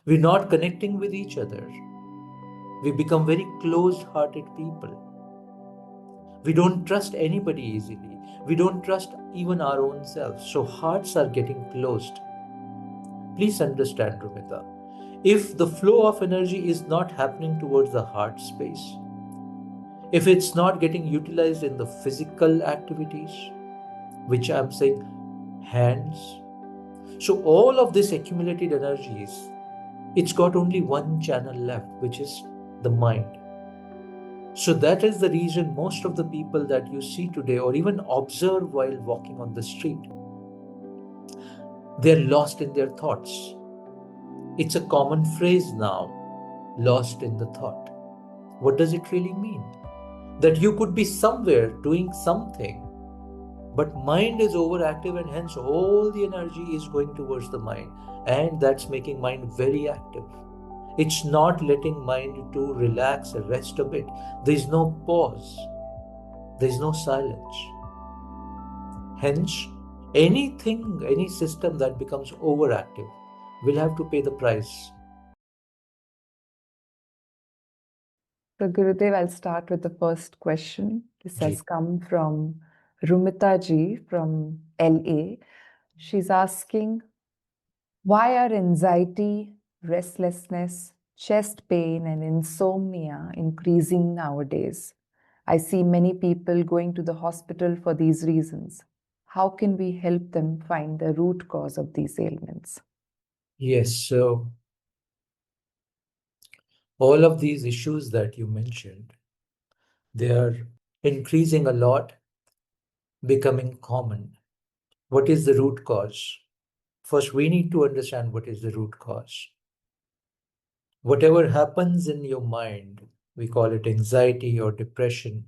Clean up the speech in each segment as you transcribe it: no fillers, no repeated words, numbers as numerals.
We're not connecting with each other. We become very closed-hearted people. We don't trust anybody easily. We don't trust even our own selves. So hearts are getting closed. Please understand, Rumita. If the flow of energy is not happening towards the heart space, if it's not getting utilized in the physical activities, which I'm saying hands, so all of this accumulated energies, it's got only one channel left, which is the mind. So that is the reason most of the people that you see today or even observe while walking on the street, they're lost in their thoughts. It's a common phrase now, lost in the thought. What does it really mean? That you could be somewhere doing something, but mind is overactive and hence all the energy is going towards the mind, and that's making mind very active. It's not letting mind to relax and rest a bit. There's no pause. There's no silence. Hence, any system that becomes overactive will have to pay the price. So, Gurudev, I'll start with the first question. This Ji. has come from Rumita ji from LA. She's asking, why are anxiety, restlessness, chest pain, and insomnia increasing nowadays? I see many people going to the hospital for these reasons. How can we help them find the root cause of these ailments? Yes, so all of these issues that you mentioned, they are increasing a lot, becoming common. What is the root cause? First, we need to understand what is the root cause. Whatever happens in your mind, we call it anxiety or depression,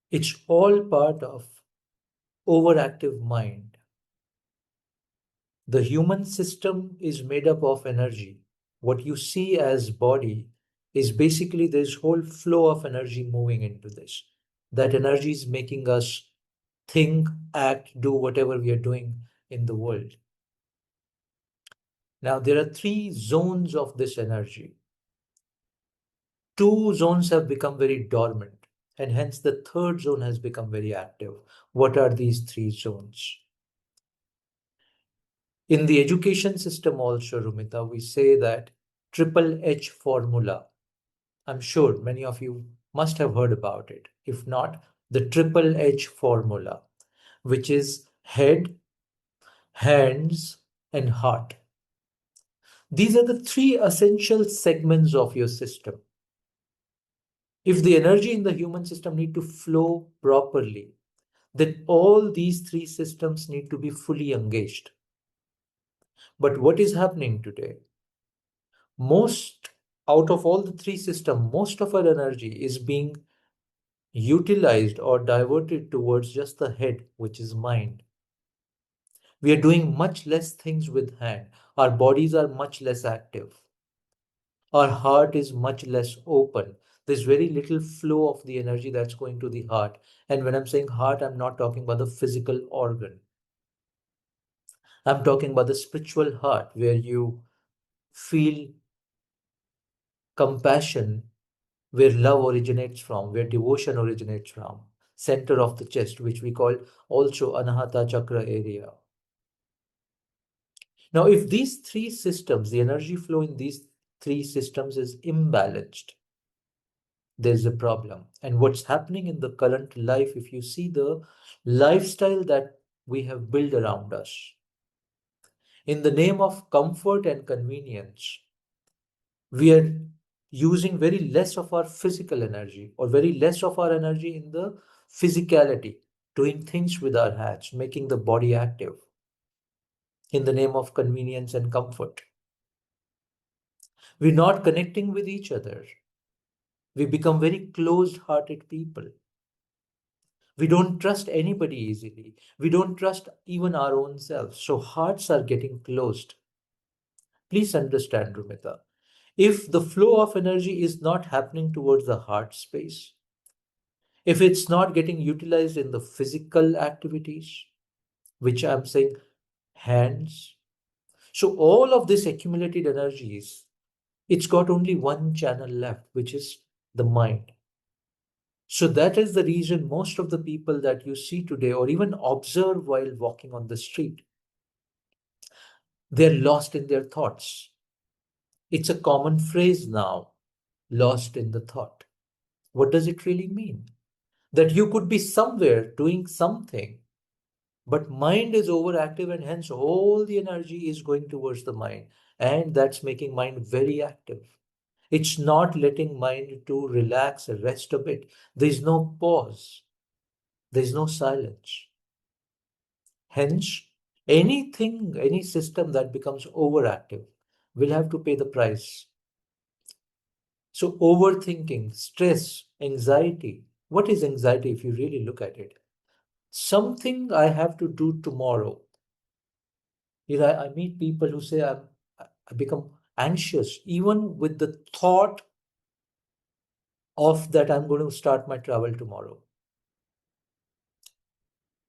it's all part of overactive mind. The human system is made up of energy. What you see as body is basically this whole flow of energy moving into this. That energy is making us think, act, do whatever we are doing in the world. Now, there are three zones of this energy. Two zones have become very dormant, and hence the third zone has become very active. What are these three zones? In the education system also, Rumita, we say that triple H formula. I'm sure many of you must have heard about it. If not, the triple H formula, which is head, hands, and heart. These are the three essential segments of your system. If the energy in the human system need to flow properly, then all these three systems need to be fully engaged. But what is happening today? Most out of all the three systems, most of our energy is being utilized or diverted towards just the head, which is mind. We are doing much less things with hand. Our bodies are much less active. Our heart is much less open. There's very little flow of the energy that's going to the heart. And when I'm saying heart, I'm not talking about the physical organ. I'm talking about the spiritual heart, where you feel compassion, where love originates from, where devotion originates from, center of the chest, which we call also Anahata Chakra area. Now, if these three systems, the energy flow in these three systems is imbalanced, there's a problem. And what's happening in the current life, if you see the lifestyle that we have built around us, in the name of comfort and convenience, we are using very less of our physical energy or very less of our energy in the physicality, doing things with our hands, making the body active in the name of convenience and comfort. We're not connecting with each other. We become very closed-hearted people. We don't trust anybody easily. We don't trust even our own selves. So hearts are getting closed. Please understand, Rumita. If the flow of energy is not happening towards the heart space, if it's not getting utilized in the physical activities, which I'm saying hands, So all of this accumulated energies, it's got only one channel left, which is the mind. So that is the reason most of the people that you see today, or even observe while walking on the street, they're lost in their thoughts. It's a common phrase now, lost in the thought. What does it really mean? That you could be somewhere doing something, but mind is overactive, and hence all the energy is going towards the mind. And that's making mind very active. It's not letting mind to relax and rest a bit. There's no pause. There's no silence. Hence, anything, any system that becomes overactive will have to pay the price. So, overthinking, stress, anxiety. What is anxiety if you really look at it? Something I have to do tomorrow. I meet people who say I become anxious even with the thought of that I'm going to start my travel tomorrow.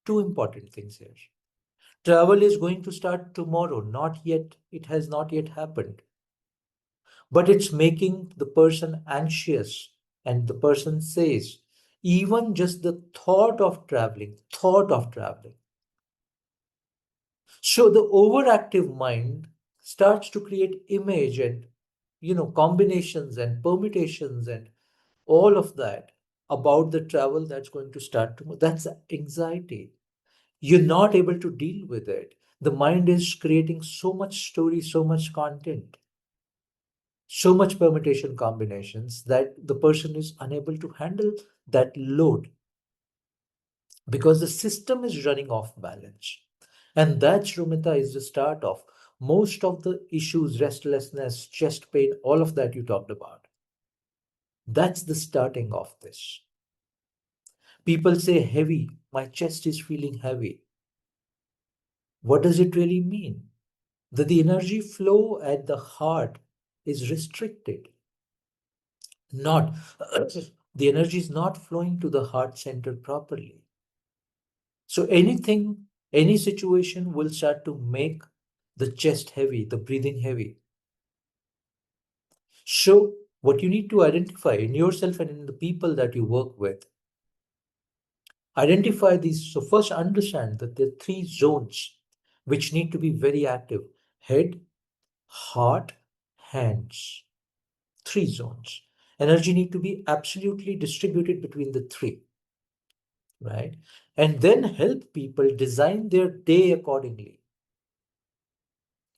Two important things here. Travel is going to start tomorrow, not yet, it has not yet happened. But it's making the person anxious, and the person says, even just the thought of traveling. So the overactive mind starts to create image and combinations and permutations and all of that about the travel that's going to start tomorrow. That's anxiety. You're not able to deal with it. The mind is creating so much story, so much content, so much permutation combinations that the person is unable to handle that load because the system is running off balance. And that, Rumita, is the start of most of the issues, restlessness, chest pain, all of that you talked about. That's the starting of this. People say heavy, my chest is feeling heavy. What does it really mean? That the energy flow at the heart is restricted. Not the energy is not flowing to the heart center properly. So anything, any situation will start to make the chest heavy, the breathing heavy. So what you need to identify in yourself and in the people that you work with, identify these. So first understand that there are three zones which need to be very active: head, heart, hands. Three zones. Energy need to be absolutely distributed between the three, right? And then help people design their day accordingly.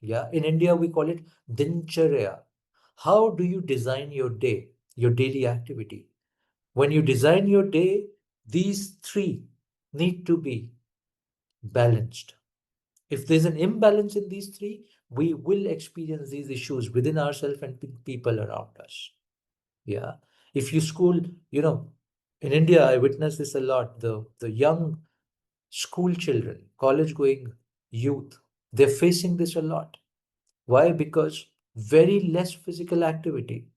Yeah, in India we call it dincharya. How do you design your day, your daily activity? When you design your day, these three need to be balanced. If there's an imbalance in these three, we will experience these issues within ourselves and people around us. Yeah. If you school, in India, I witness this a lot. The young school children, college going youth, they're facing this a lot. Why? Because very less physical activity.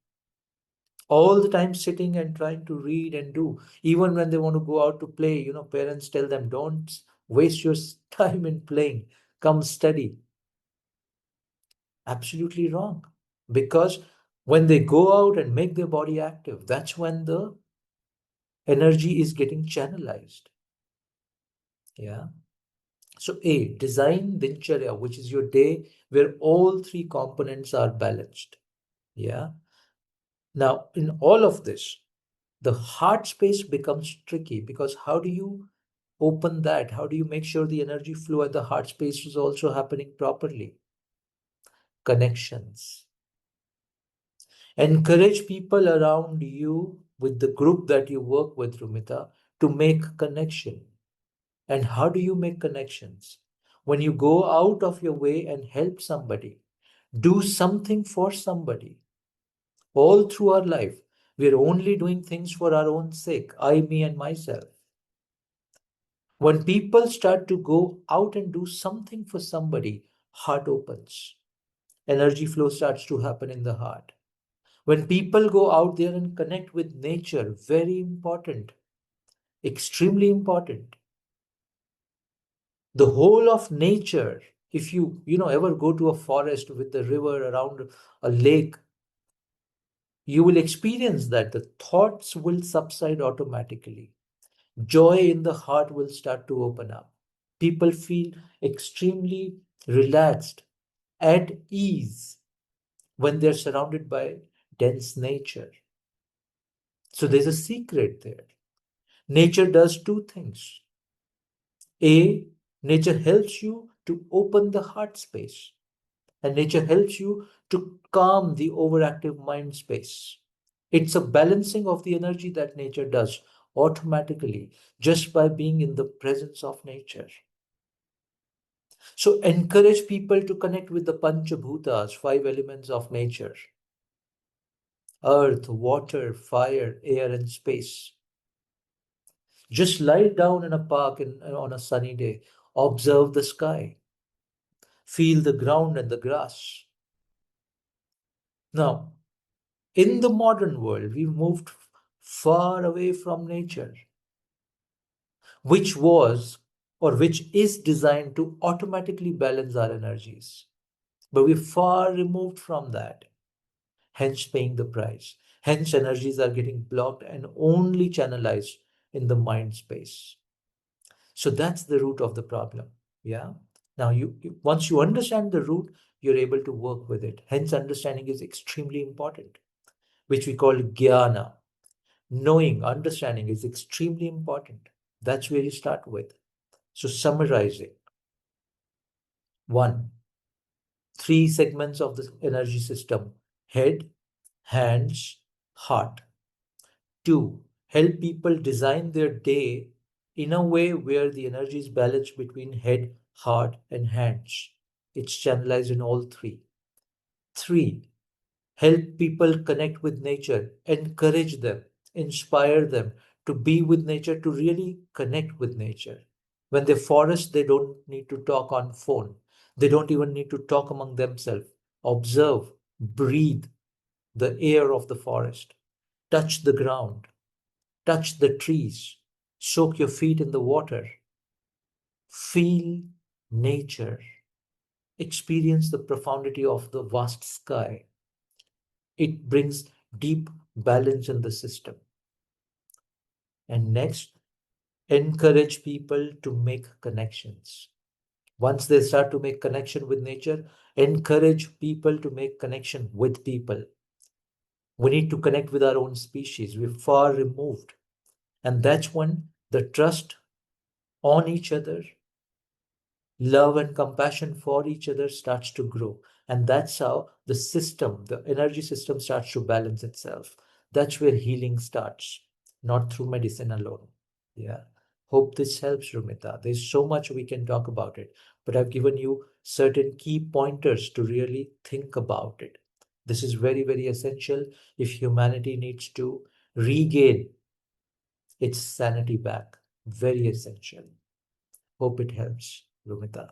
All the time sitting and trying to read and do. Even when they want to go out to play, parents tell them, don't waste your time in playing. Come study. Absolutely wrong. Because when they go out and make their body active, that's when the energy is getting channelized. Yeah. So A, design dincharya, which is your day where all three components are balanced. Yeah. Now, in all of this, the heart space becomes tricky because how do you open that? How do you make sure the energy flow at the heart space is also happening properly? Connections. Encourage people around you with the group that you work with, Rumita, to make connection. And how do you make connections? When you go out of your way and help somebody, do something for somebody. All through our life, we're only doing things for our own sake, I, me, and myself. When people start to go out and do something for somebody, heart opens. Energy flow starts to happen in the heart. When people go out there and connect with nature, very important, extremely important. The whole of nature, If you ever go to a forest with the river around a lake, you will experience that the thoughts will subside automatically. Joy in the heart will start to open up. People feel extremely relaxed, at ease when they're surrounded by dense nature. So there's a secret there. Nature does two things. A, nature helps you to open the heart space, and nature helps you to calm the overactive mind space. It's a balancing of the energy that nature does automatically just by being in the presence of nature. So encourage people to connect with the Panchabhutas, five elements of nature: earth, water, fire, air, and space. Just lie down in a park on a sunny day, observe the sky, feel the ground and the grass. Now, in the modern world, we've moved far away from nature, which was or which is designed to automatically balance our energies. But we're far removed from that, hence paying the price. Hence, energies are getting blocked and only channelized in the mind space. So that's the root of the problem. Yeah. Now, once you understand the root, you're able to work with it. Hence, understanding is extremely important, which we call jnana. Knowing, understanding is extremely important. That's where you start with. So, summarizing: one, three segments of the energy system: head, hands, heart. Two, help people design their day in a way where the energy is balanced between head, heart, and hands. It's channelized in all three. Three, help people connect with nature, encourage them, inspire them to be with nature, to really connect with nature. When they forest, they don't need to talk on phone. They don't even need to talk among themselves. Observe, breathe the air of the forest, touch the ground, touch the trees, soak your feet in the water, feel nature, experience the profundity of the vast sky. It brings deep balance in the system. And next, encourage people to make connections. Once they start to make connection with nature, encourage people to make connection with people. We need to connect with our own species. We're far removed. And that's when the trust on each other, love and compassion for each other starts to grow. And that's how the system, the energy system, starts to balance itself. That's where healing starts, not through medicine alone. Yeah. Hope this helps, Rumita. There's so much we can talk about it, but I've given you certain key pointers to really think about it. This is very, very essential if humanity needs to regain its sanity back. Very essential. Hope it helps, Rumita.